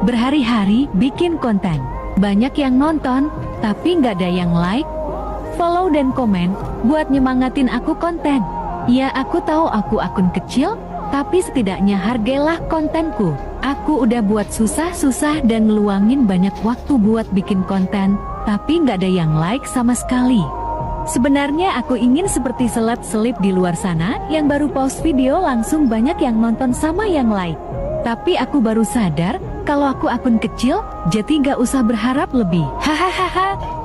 berhari-hari bikin konten. Banyak yang nonton, tapi nggak ada yang like, follow dan komen, buat nyemangatin aku konten. Ya aku tahu aku akun kecil, tapi setidaknya hargailah kontenku. Aku udah buat susah-susah dan ngeluangin banyak waktu buat bikin konten, tapi nggak ada yang like sama sekali. Sebenarnya aku ingin seperti seleb-seleb di luar sana yang baru post video langsung banyak yang nonton sama yang like. Tapi aku baru sadar kalau aku akun kecil, jadi nggak usah berharap lebih. Hahaha.